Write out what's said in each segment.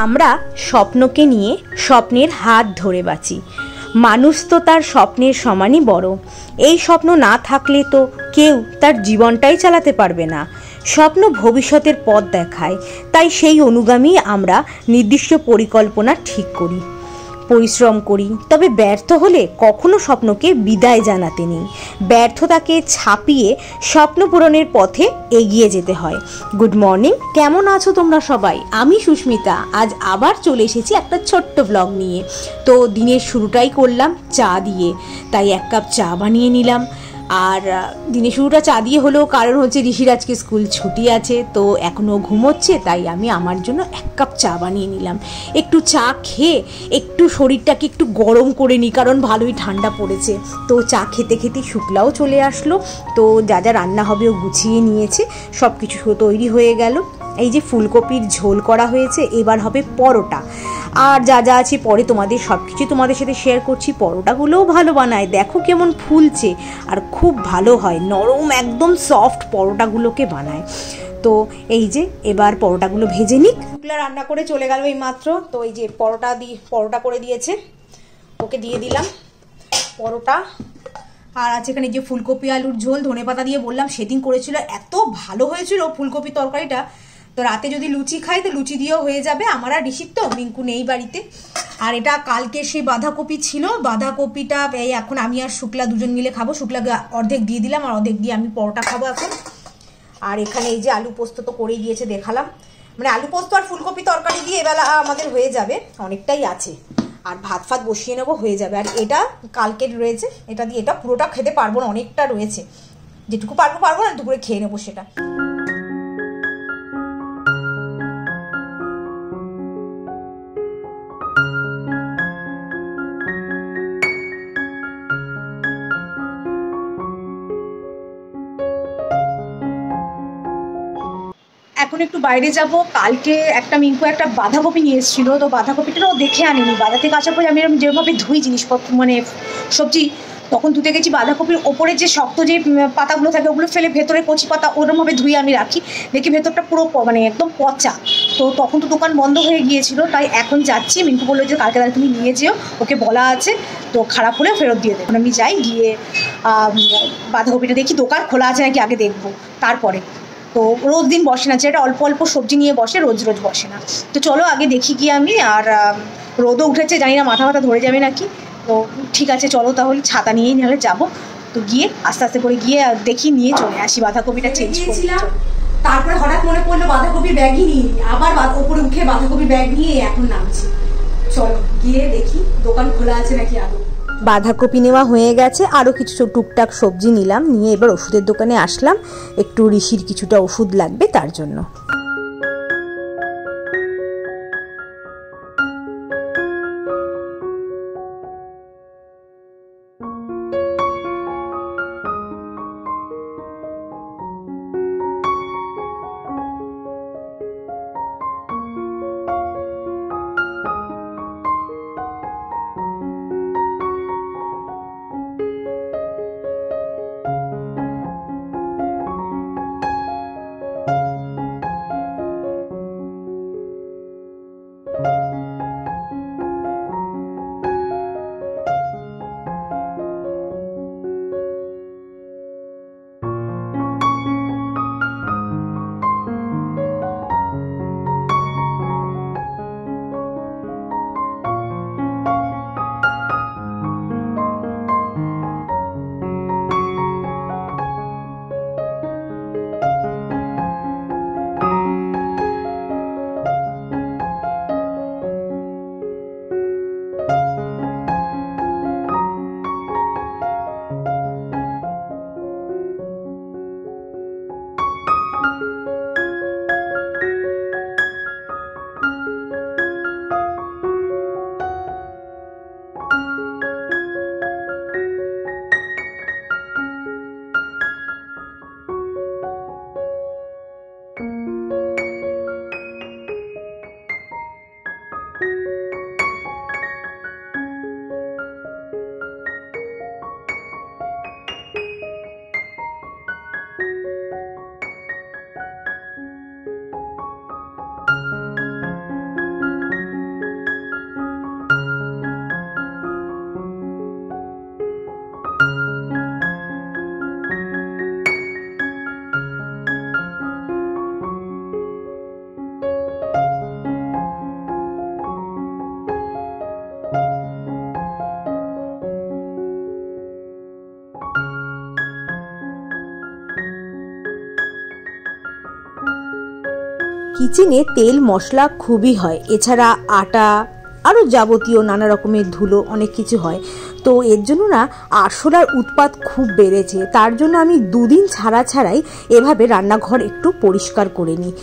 আমরা স্বপ্নকে নিয়ে স্বপ্নের হাত ধরে বাঁচি। মানুষ তো তার স্বপ্নের সমানই বড়। এই স্বপ্ন না থাকলে তো কেউ তার জীবনটাই চালাতে পারবে না। স্বপ্ন ভবিষ্যতের পথ দেখায়, তাই সেই অনুগামী আমরা নির্দিষ্ট পরিকল্পনা ঠিক করি, পরিশ্রম করি। তবে ব্যর্থ হলে কখনো স্বপ্নকে বিদায় জানাতে নেই, ব্যর্থতাকে ছাপিয়ে স্বপ্ন পূরণের পথে এগিয়ে যেতে হয়। গুড মর্নিং, কেমন আছো তোমরা সবাই? আমি সুস্মিতা, আজ আবার চলে এসেছি একটা ছোট্ট ব্লগ নিয়ে। তো দিনের শুরুটাই করলাম চা দিয়ে, তাই এক কাপ চা বানিয়ে নিলাম। আর দিনের শুরুটা চা দিয়ে হলো, কারণ হচ্ছে ঋষির আজকে স্কুল ছুটি আছে, তো এখনও ঘুমোচ্ছে, তাই আমি আমার জন্য এক কাপ চা বানিয়ে নিলাম। একটু চা খেয়ে একটু শরীরটাকে একটু গরম করে নিই, কারণ ভালোই ঠান্ডা পড়েছে। তো চা খেতে খেতে শুক্লাও চলে আসলো। তো যা যা রান্না হবে ও গুছিয়ে নিয়েছে, সব কিছু তৈরি হয়ে গেল। এই যে ফুলকপির ঝোল করা হয়েছে, এবার হবে পরোটা। আর যা যা আছে পরে তোমাদের সব কিছু তোমাদের সাথে শেয়ার করছি। পরোটাগুলোও ভালো বানায়, দেখো কেমন ফুলছে, আর খুব ভালো হয়, নরম একদম সফট পরোটাগুলোকে বানায়। তো এই যে এবার পরোটাগুলো ভেজে নিক। শুক্লা রান্না করে চলে গেল এই মাত্র। তো এই যে পরোটা করে দিয়েছে, ওকে দিয়ে দিলাম পরোটা। আর আছে এখানে যে ফুলকপি আলুর ঝোল, ধনেপাতা দিয়ে বললাম সেদিন করেছিল, এত ভালো হয়েছিল ফুলকপি তরকারিটা। তো রাতে যদি লুচি খাই তো লুচি দিয়েও হয়ে যাবে। আমার আর ঋষির তো, মিঙ্কু নেই বাড়িতে। আর এটা কালকে সেই বাঁধাকপি ছিল, বাঁধাকপিটা এই এখন আমি আর শুক্লা দুজন মিলে খাবো। শুক্লাকে অর্ধেক দিয়ে দিলাম, আর অর্ধেক দিয়ে আমি পরোটা খাবো এখন। আর এখানে এই যে আলু পোস্ত তো করেই দিয়েছে, দেখালাম। মানে আলু পোস্ত আর ফুলকপি তরকারি দিয়ে এবেলা আমাদের হয়ে যাবে, অনেকটাই আছে। আর ভাত ফাত বসিয়ে নেবো, হয়ে যাবে। আর এটা কালকের রয়েছে, এটা দিয়ে এটা পুরোটা খেতে পারবো না, অনেকটা রয়েছে। যেটুকু পারবো না, দুপুরে খেয়ে নেবো সেটা। এখন একটু বাইরে যাব। কালকে মিঙ্কু একটা বাঁধাকপি নিয়ে এসেছিল, তো বাঁধাকপিটাও দেখে আনিনি। বাজার থেকে আসার পরে আমি এরকম যেভাবে ধুই জিনিসপত্র, মানে সবজি, তখন ধুতে গেছি, বাঁধাকপির ওপরে যে শক্ত যে পাতাগুলো থাকে ওগুলো ফেলে ভেতরে কচি পাতা ওরমভাবে ধুয়ে আমি রাখি। দেখি ভেতরটা পুরো মানে একদম পচা। তো তখন তো দোকান বন্ধ হয়ে গিয়েছিল, তাই এখন যাচ্ছি। মিঙ্কু বললো যে কালকে তাহলে তুমি নিয়ে যেও, ওকে বলা আছে, তো খারাপ হলেও ফেরত দিয়ে দেবো। আমি যাই, গিয়ে বাঁধাকপিটা দেখি দোকান খোলা আছে নাকি আগে দেখবো, তারপরে। তো রোজ দিন বসে না, যেটা অল্প অল্প সবজি নিয়ে বসে, রোজ রোজ বসে না। তো চলো আগে দেখি গিয়ে আমি। আর রোদও উঠেছে, জানি না মাথা ধরে যাবে নাকি। তো ঠিক আছে, চলো তাহলে, ছাতা নিয়েই নাহলে যাবো। তো গিয়ে আস্তে আস্তে করে গিয়ে দেখি, নিয়ে চলে আসি। বাঁধাকপিটা চেঞ্জ করেছিলাম, তারপরে হঠাৎ মনে পড়লো বাঁধাকপির ব্যাগই নিয়ে, আবার ওপরে উঠে বাঁধাকপির ব্যাগ নিয়ে এখন নামছি। চলো গিয়ে দেখি দোকান খোলা আছে নাকি আদৌ। বাঁধাকপি নেওয়া হয়ে গেছে, আরও কিছু টুকটাক সবজি নিলাম, নিয়ে এবার ওষুধের দোকানে আসলাম। একটু ঋষির কিছুটা ওষুধ লাগবে তার জন্য। কিচেনে তেল মশলা খুবই হয়, এছাড়া আটা আরও যাবতীয় নানা রকমের ধুলো অনেক কিছু হয়। তো এর জন্য না আরশোলার উৎপাত খুব বেড়েছে। তার জন্য আমি 2 দিন ছাড়াই এভাবে রান্নাঘর একটু পরিষ্কার করে নিই।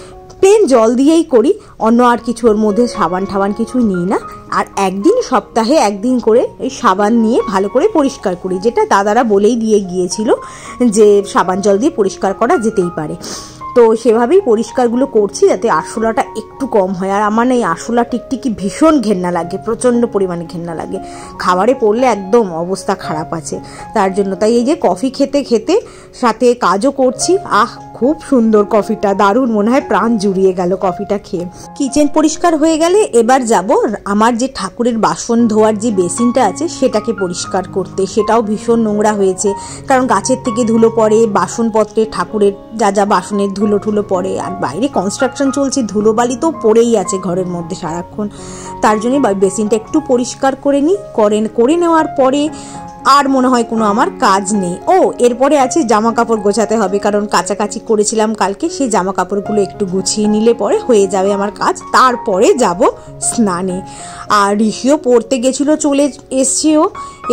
প্লেন জল দিয়েই করি, অন্য আর কিছু ওর মধ্যে সাবান ঠাবান কিছুই নিই না। আর একদিন সপ্তাহে একদিন করে এই সাবান নিয়ে ভালো করে পরিষ্কার করি, যেটা দাদারা বলেই দিয়ে গিয়েছিল যে সাবান জল দিয়ে পরিষ্কার করা যেতেই পারে। তো সেভাবেই পরিষ্কারগুলো করছি যাতে আরশোলাটা একটু কম হয়। আর আমার এই আরশোলা টিকটিকি ভীষণ ঘেন্না লাগে, প্রচণ্ড পরিমাণে ঘেন্না লাগে, খাবারে পড়লে একদম অবস্থা খারাপ আছে। তার জন্য তাই এই যে কফি খেতে খেতে সাথে কাজও করছি। খুব সুন্দর কফিটা, দারুণ, মনে হয় প্রাণ জুড়িয়ে গেল কফিটা খেয়ে। কিচেন পরিষ্কার হয়ে গেলে এবার যাব আমার যে ঠাকুরের বাসন ধোয়ার যে বেসিনটা আছে সেটাকে পরিষ্কার করতে। সেটাও ভীষণ নোংরা হয়েছে, কারণ গাছের থেকে ধুলো পড়ে, বাসনপত্রে ঠাকুরের যা বাসনের ধুলো ঠুলো পড়ে, আর বাইরে কনস্ট্রাকশন চলছে, ধুলোবালি তো পড়েই আছে ঘরের মধ্যে সারাক্ষণ। তার জন্যই বেসিনটা একটু পরিষ্কার করে নিই। করে নেওয়ার পরে আর মনে হয় কোনো আমার কাজ নেই। এরপরে আছে জামা কাপড় গোছাতে হবে, কারণ কাচাকাচি করেছিলাম কালকে, সেই জামা কাপড়গুলো একটু গুছিয়ে নিলে পরে হয়ে যাবে আমার কাজ। তারপরে যাব স্নানে। আর ঋষিও পড়তে গেছিলো, চলে এসছেও।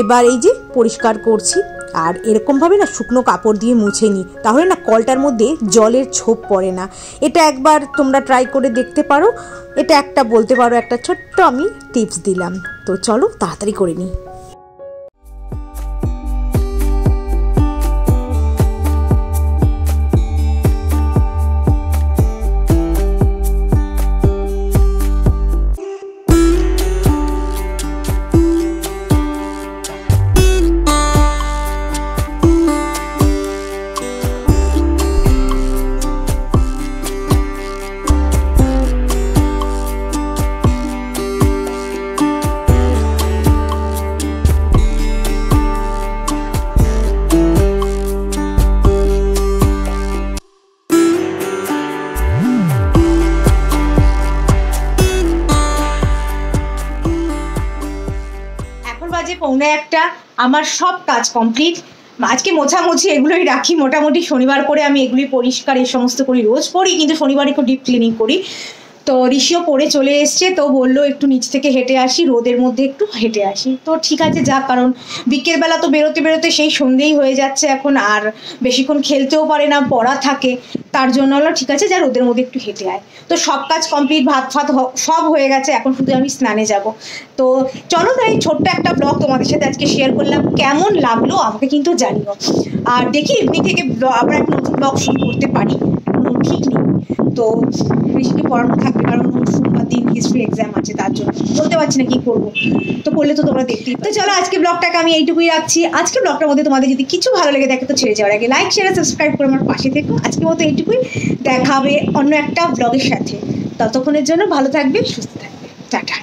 এবার এই যে পরিষ্কার করছি। আর এরকমভাবে না শুকনো কাপড় দিয়ে মুছে নিই, তাহলে না কলটার মধ্যে জলের ছোপ পড়ে না। এটা একবার তোমরা ট্রাই করে দেখতে পারো। এটা একটা বলতে পারো একটা ছোট্ট আমি টিপস দিলাম। তো চলো তাড়াতাড়ি করে নিই। বাজে 1:45, আমার সব কাজ কমপ্লিট। আজকে মোছামুছি এগুলোই রাখি, মোটামুটি শনিবার করে আমি এগুলি পরিষ্কার এই সমস্ত করি, রোজ করি কিন্তু শনিবার একটু ডিপ ক্লিনিং করি। তো ঋষিও পড়ে চলে এসছে, তো বললো একটু নিচ থেকে হেঁটে আসি, রোদের মধ্যে একটু হেঁটে আসি। তো ঠিক আছে যাক, কারণ বিকেলবেলা তো বেরোতে সেই সন্ধেই হয়ে যাচ্ছে এখন, আর বেশিক্ষণ খেলতেও পারে না, পড়া থাকে। তার জন্য হলো ঠিক আছে যা, রোদের মধ্যে একটু হেঁটে আয়। তো সব কাজ কমপ্লিট, ভাত ফাত সব হয়ে গেছে, এখন শুধু আমি স্নানে যাব। তো চলো তাই ছোট্ট একটা ব্লগ তোমাদের সাথে আজকে শেয়ার করলাম, কেমন লাগলো আমাকে কিন্তু জানিও। আর দেখি এমনি থেকে আবার একটা নতুন ব্লগ শুরু করতে পারি, ঠিক নেই। তো ঋষিকে পড়ানো থাকবে, কারণ সোমবার দিন হিস্ট্রি এক্সাম আছে, তার জন্য বলতে পারছি না কি করবো। তো করলে তো তোমরা দেখতেই। তো চলো আজকে ব্লগটাকে আমি এইটুকুই রাখছি। আজকে ব্লগটার মধ্যে তোমাদের যদি কিছু ভালো লেগে থাকে তো ছেড়ে যাওয়ার আগে লাইক শেয়ার সাবস্ক্রাইব করে আমার পাশে থেকো। আজকের মতো এইটুকুই, দেখা হবে অন্য একটা ব্লগের সাথে। ততক্ষণের জন্য ভালো থাকবে, সুস্থ থাকবে, টাটা।